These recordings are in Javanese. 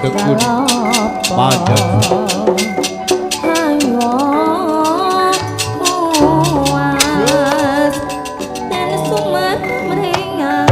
tekun panjang ayo kuas dan sumat meringan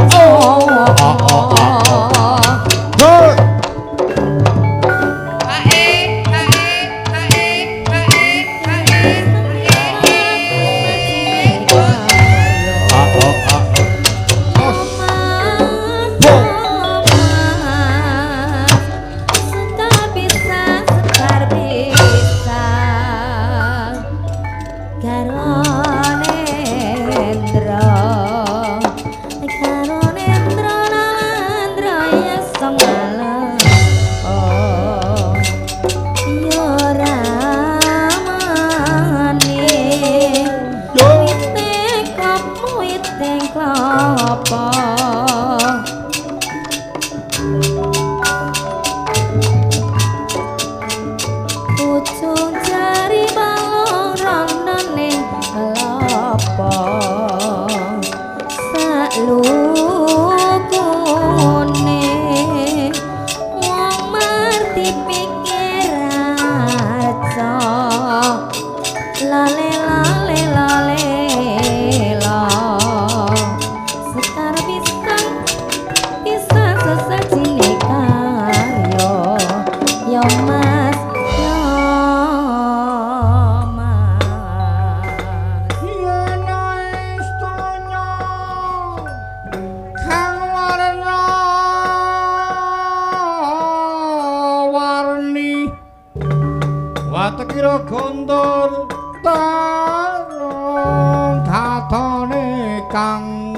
Watekira gondol tarung katone kang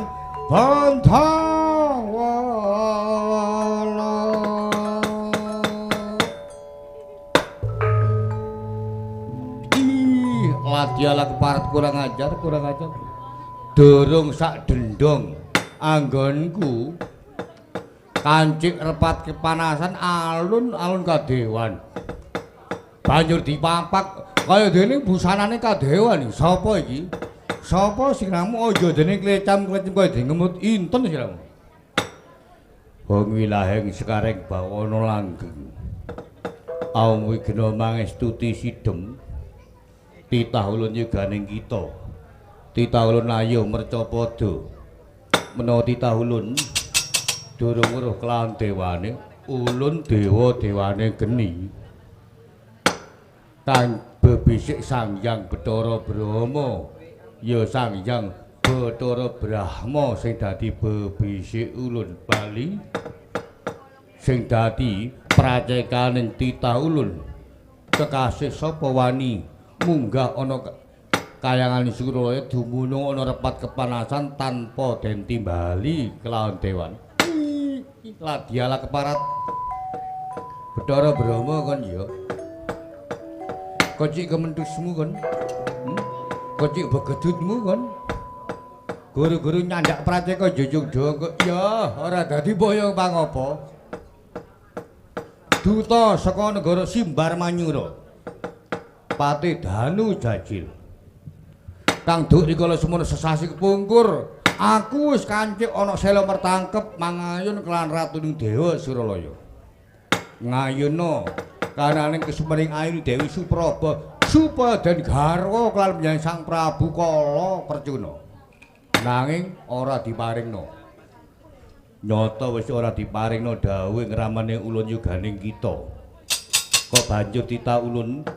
Bantawala. Ih, ladiala keparat kurang ajar. Durung sak dendong anggonku kancik repat kepanasan alun-alun kadewan. Banjur dipampak kaya dene busanane kadewan. Sapa iki? Sapa siramu aja dene klecam-klecem kaya ngemut inten siramu. Wong wilahing sekareng bawana langgeng. Aum wigena mangestuti sidhem. Titah ulun yuganing kita. Titah ulun ayo mercapada. Menawa titah ulun durung weruh kelawan dewane, ulun dewa-dewane geni. Kang bebisik Sang Hyang Bathara Brahma ya Sang Hyang Bathara Brahma sing dadi bebisik ulun bali sing dadi pracekaning titah ulun kekasih sapa wani munggah ana kayangan Suralaya dumunung ana repat kepanasan tanpa den timbali kelawan dewan. Ladiala keparat Bathara Brahma kon ya. Kocik kementusmu kon, kocik begedutmu kon, guru-guru nyandak praceka jujug doang kok, ya ora dadi boyong pangapa. Duta saka negara Simbar Manyura, Patih Danu Jajil, kang duk rikala semono sesasi kepungkur, aku wis kancik ana sela mertangkep mangayun kelan ratuning Dewa Suralaya. Ngayuna kananing kesumering ayu Dewi Supraba supaya den garwa kelan menyang Sang Prabu Kala Percuna. Nanging ora diparingno. Nyata wis ora diparingno dawuh ngramane ulun yuganing kita. Kok banjur titah ulun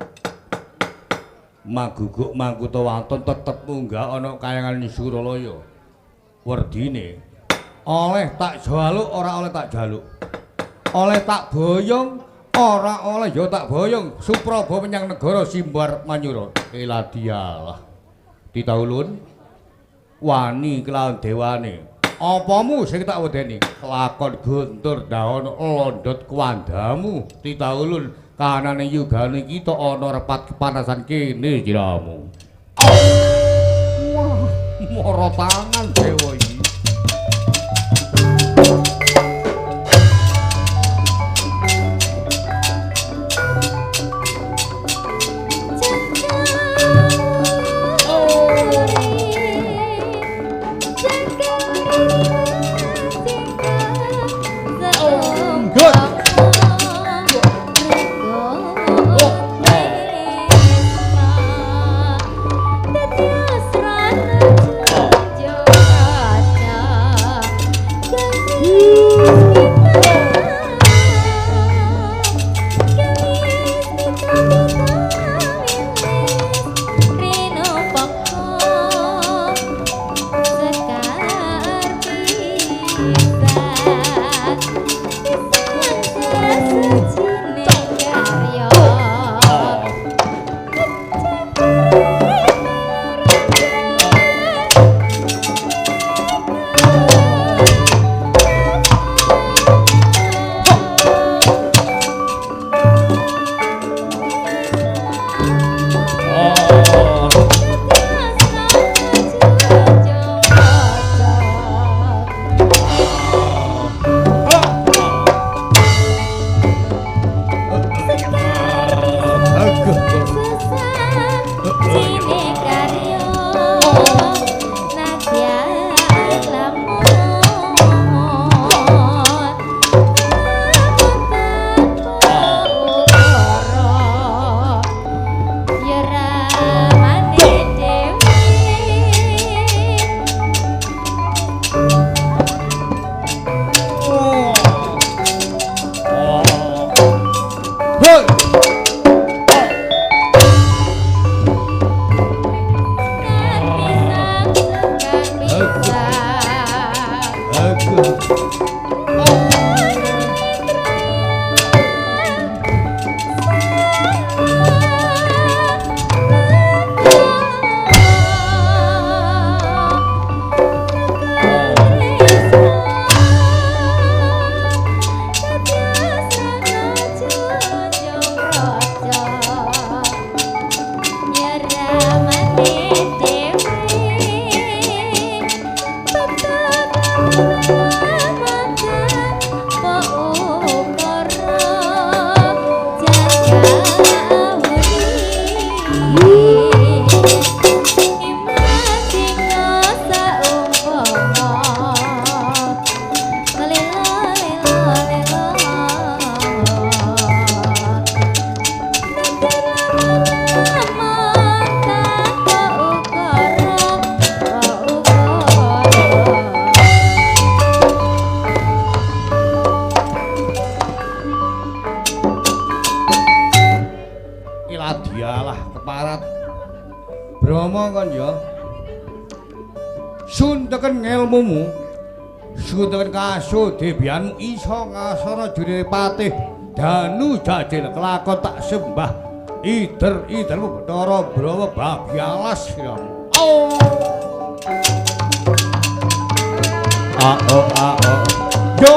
maguguk mangkuta wonten tetep munggah ana kayangan Suralaya. Werdine oleh tak jaluk ora oleh tak jaluk. Oleh tak boyong ora oleh ya tak boyong Supraba menyang negara Simbar Manyura. Eladialah. Titah ulun wani kelawan dewane. Apamu sing tak wedeni? Lakon guntur daon londot kuwandamu. Titah ulun kanane yugane kita ana repat kepanasan kene jiramu. Wah, mara tangan dewa iki. Iladialah keparat Bromo kon ya sunteken ngelmumu sunteken kasodebyanmu iso ngasana jurine patih Danu Jajil kelakon tak sembah ider-idermu Bathara Brawa babyalas ya yo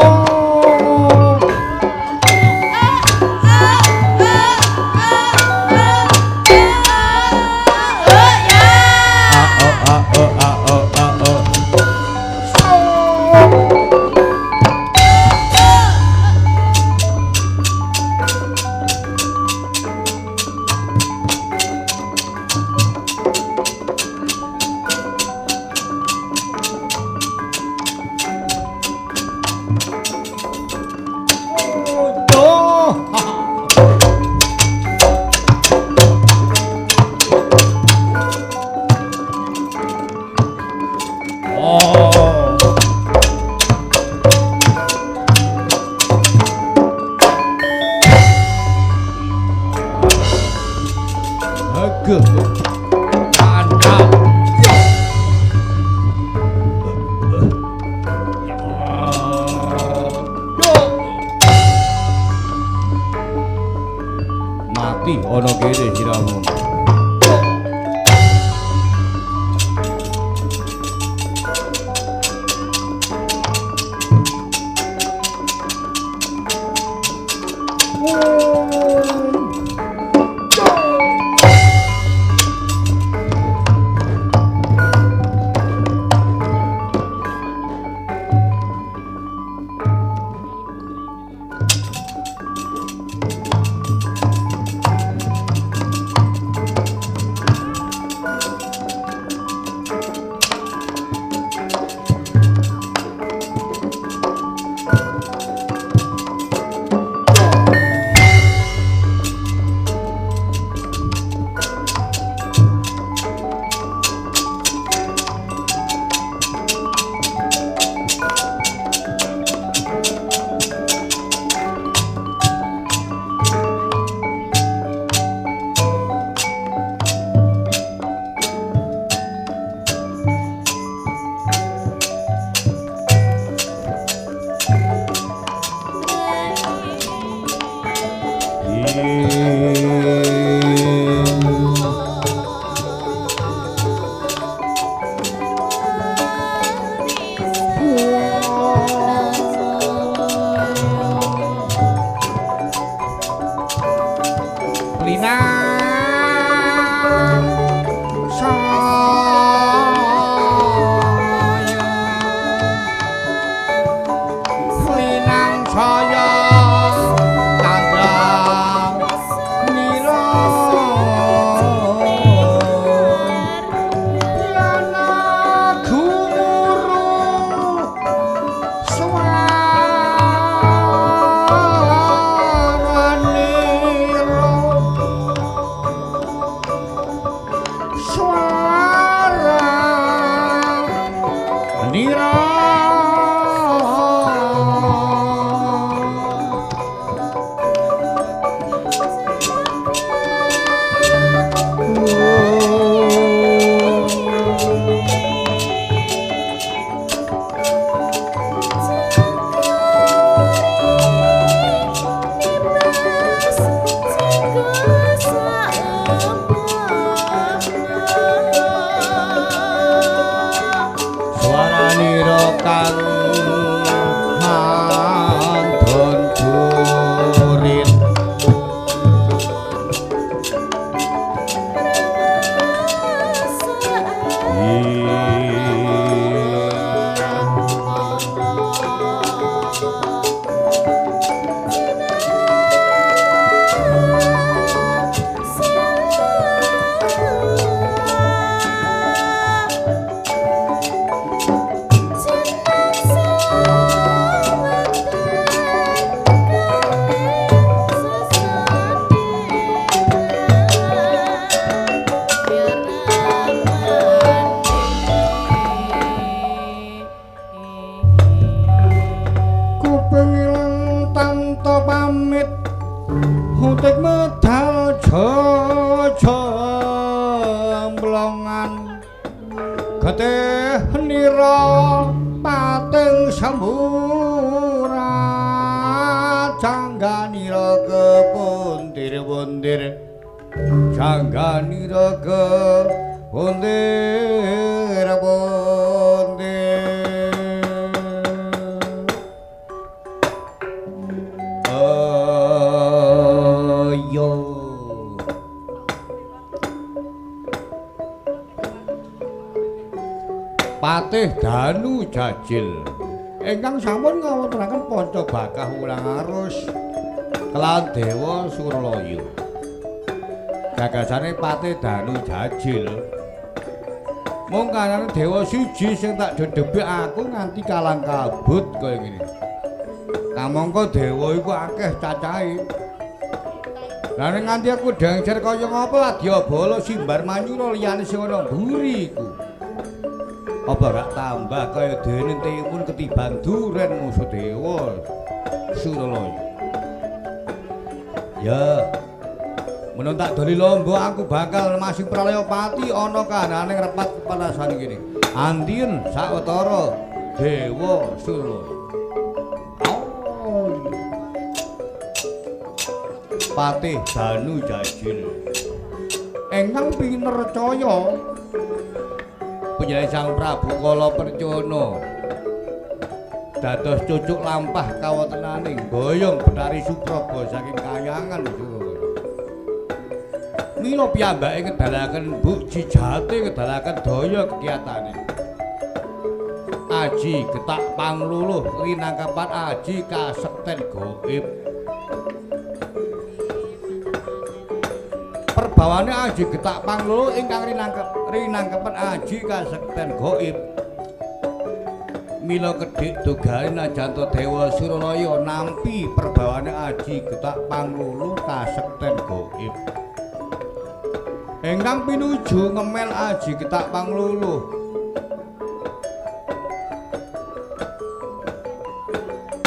mati ana kene siramu kang mantun durin Jangganira ke bondir yo Patih Danu Jajil ingkang sampun ngawontenaken panca bakah ulang arus kelawan Dewa Suralaya. Gagasane Patih Danu Jajil mung kanane dewa siji sing tak dedhebi aku nganti kalang kabut kaya ngene. Kamangka dewa iku akeh cacahe. Lah nek nganti aku dengser kaya ngapa Wadyabala Simbar Manyura liyane sing ana mburi iku. Apa gak tambah kaya dene timun ketiban duren musuh dewa Suralaya. Ya menon tak doli lomba aku bakal masing pralaya pati ana kahanane ngrepat kepanasan kene. Andien sawetara Dewa Suralaya. Patih Danu Jajil ingkang pinercaya panjenengan Sang Prabu Kala Percana dados cucuk lampah kawontenaning boyong Betari Supraba saking Kayangan Suralaya. Mila piyambake ngedalaken Mbuk Jijate ngedalaken daya kekiyatane. Aji getak pangluluh rinangkapan aji kasekten gaib. Perbawane aji getak pangluluh ingkang rinangkapan aji kasekten gaib. Mila kedhik dogane Najanta Dewa Suralaya nampi perbawane aji getak pangluluh kasekten gaib. Ingkang pinuju ngemel aji getak pangluluh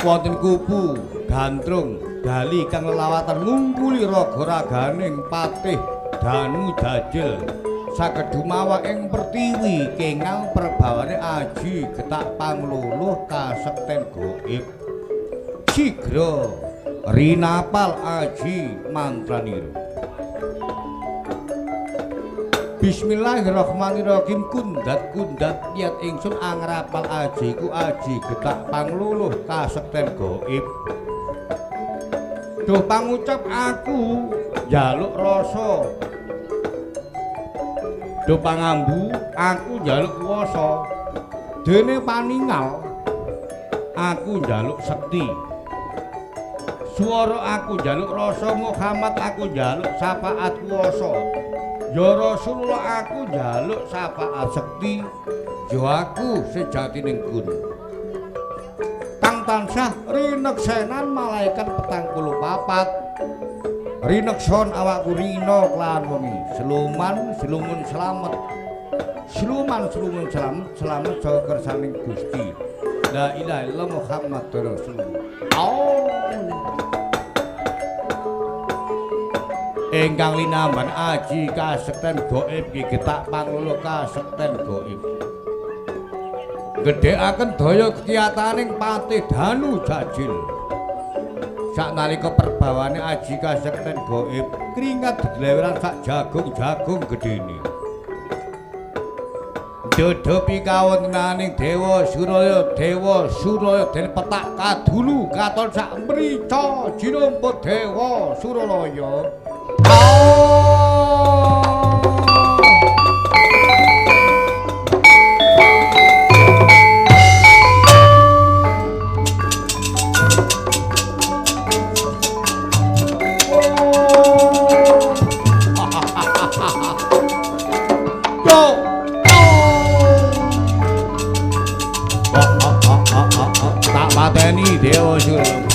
wonten kupu gandrung gali kang lelawatan ngungkuli raga raganing Patih Danu Jajil saged dumawa ing pertiwi kengal perbawane aji getak pangluluh kasekten gaib. Sigra rinapal aji mantranira. Bismillahirrahmanirrahim. Kundat niat ingsun angrapal ajiku aji getak pangluluh kasekten gaib. Duh pangucap aku njaluk rasa. Duh pangambu aku njaluk kuwasa. Dene paningal aku njaluk sekti. Swara aku njaluk rasa. Muhammad aku njaluk syafaat kuwasa. Ya Rasulullah aku njaluk syafaat sekti. Ya aku sejatining Gun kang tansah rineksenan malaikat 44. Rinekson awakku rina kelawan wengi. Selumun selamat. Seluman selamat saha kersaning Gusti. La ilaha illallah Muhammadur Rasulullah. Ingkang linamban aji kasekten gaib ki getak pangluluh kasekten gaib. Gedhekaken daya kekiyataning Patih Danu Jajil. Saknalika perbawane aji kasekten gaib, keringat digleweran sak jagung-jagung gedene. Dudupi kawontenaning Dewa Suraya den petak kadulu katon sak mrica jinumput Dewa Suralaya. Pateni Dewa Suralaya.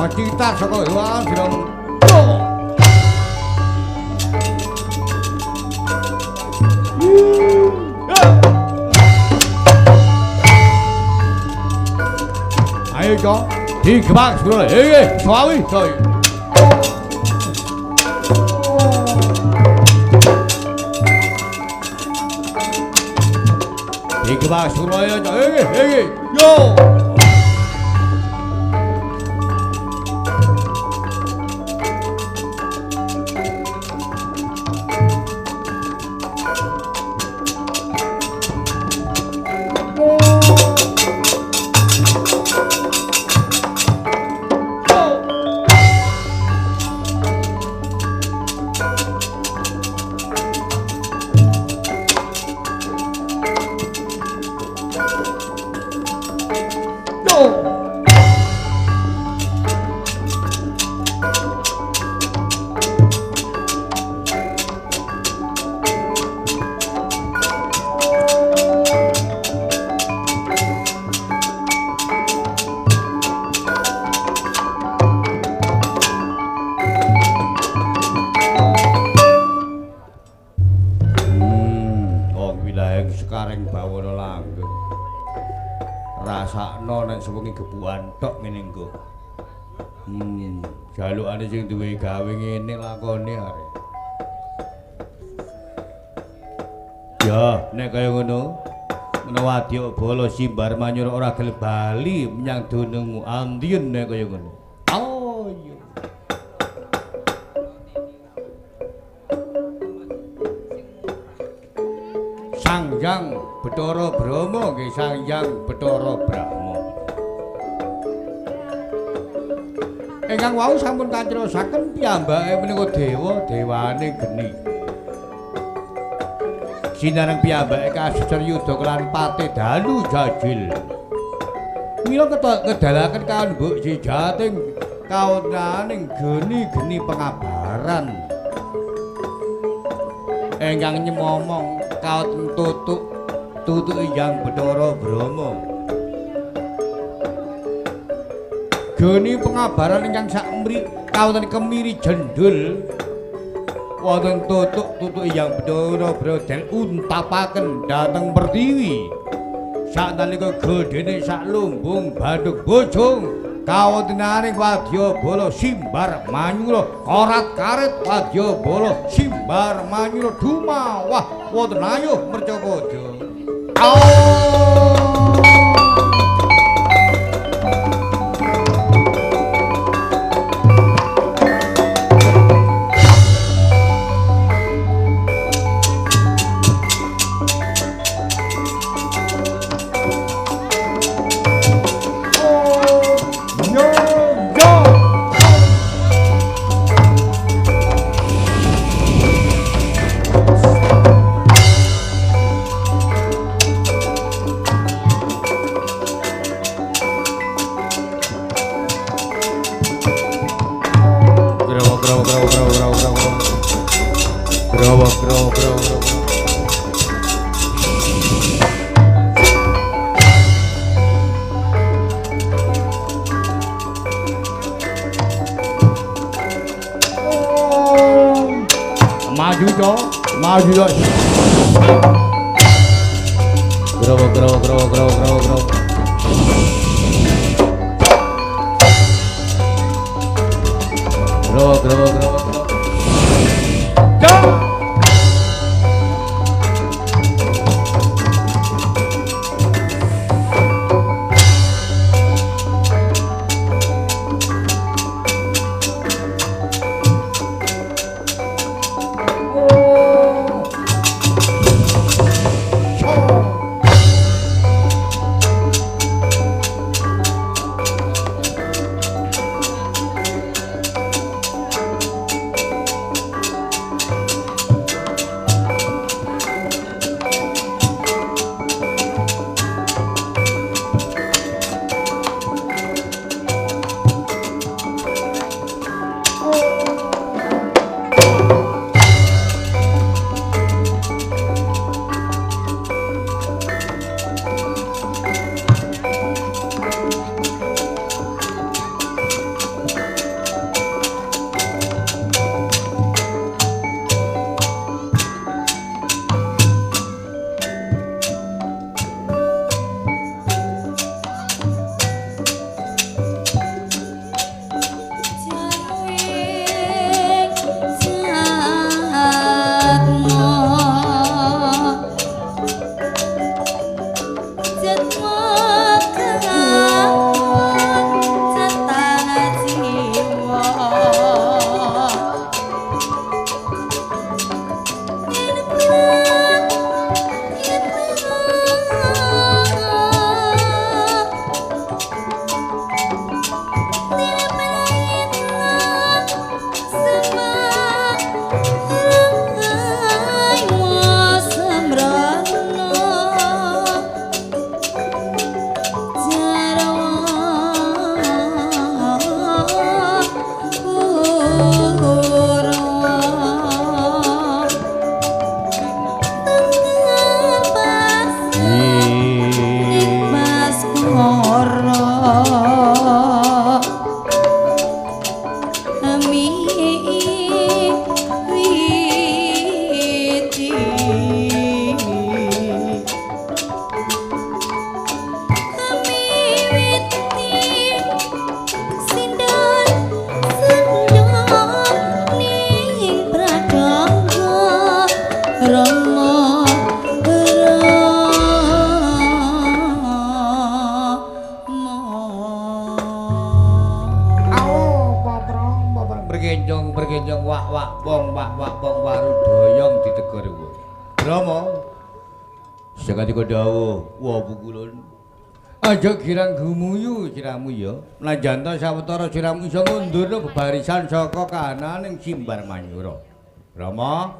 Kita saka hewan sirang. Ayo Jong, digebak Suralaya. Suawi, coy. Digebak Suralaya, coy. Yo. Rasakno nek sewengi gebukan tok ngene engko. Jalukane sing duwe gawe ngene lakone arek. Ya, nek kaya ngono, menawa Wadya Bala Simbar Manyura ora gelem bali menyang dunungmu, andien nek kaya ngono. Oh iya. Sangjang Bathara Brahma nggih Sangjang Bathara Brahma. Ingkang wau sampun kacrosaken piyambake menika dewane geni. Sinareng piyambake kasusun yuda kelan Patih Dalu Jajil. Mila kedalaken kawan Mbok Sijating kaonaning geni-geni pengabaran. Ingkang nyemomong kaoten tutuk Hyang Bathara Brahma. Geni pengabaran ingkang sakmri kaoten kemiri jendul wonten tutuk Hyang Bathara Brahma den untapaken dhateng Pertiwi. Sanalika gedene sak lumbung Bandung Bojong kawontenaning Wadya Bala Simbar Manyura korat-karit Wadya Bala Simbar Manyura dumawah wonten ayuh Mercapada. maju to, maju to. Grow. Grow. Go! bergenjong wak bong waru doyong ditegur wong. Rama sekati dawuh wa pukulun. Aja girang gumuyu siramu ya. Lanjanta sawetara siramu iso mundurna bebarisan saka kananing Simbar Manyura. Rama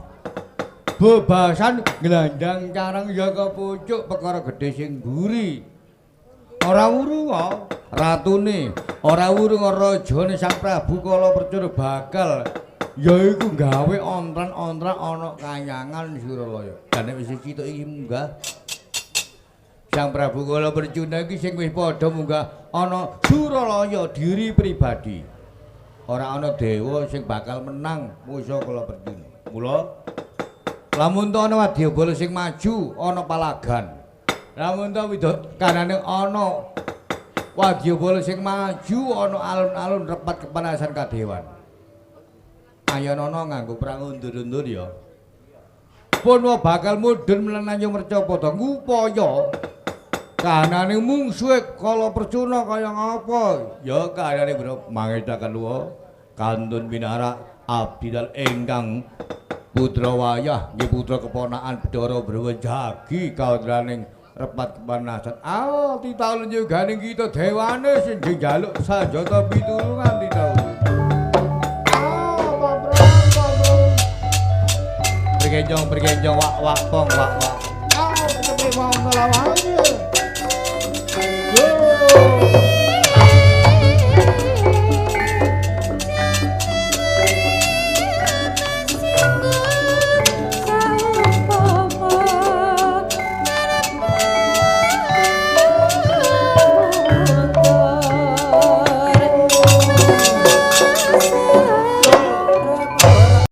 bebasan glandang carang jaga pucuk perkara gedhe sing mburi. Ora wurung ratune, ora wurung rajane Sang Prabu Kalapercuna bakal yaiku gawe ontran-ontran ana Kanyangan Suralaya. Dene wis cituk iki munggah. Sang Prabu Kalapercuna iki sing wis padha munggah ana Suralaya diri pribadi. Ora ana dewa sing bakal menang musuh Kalapercuna. Mula lamun ta ana wadyabala sing maju ana palagan. Lamun ta kanane ana wadyabala sing maju ana alun-alun repat kepanasan kadewan. Ayanana nganggo perang undur-undur ya. Pun bakal mudhun melenanyo mercapada ngupaya kanane mungsuhe Kalapercuna kaya ngapa? Ya kanane bro mangedaken luwa kantun pinarak abdi dal ingkang putra wayah nggih putra keponakan Bathara Brawijagi kaundraning repat kepanasan. Titaun njuganing kita dewane sing njaluk sanjata pitulungan titaun. Bergenjong wak pong wak. Cepet mau ngelawan.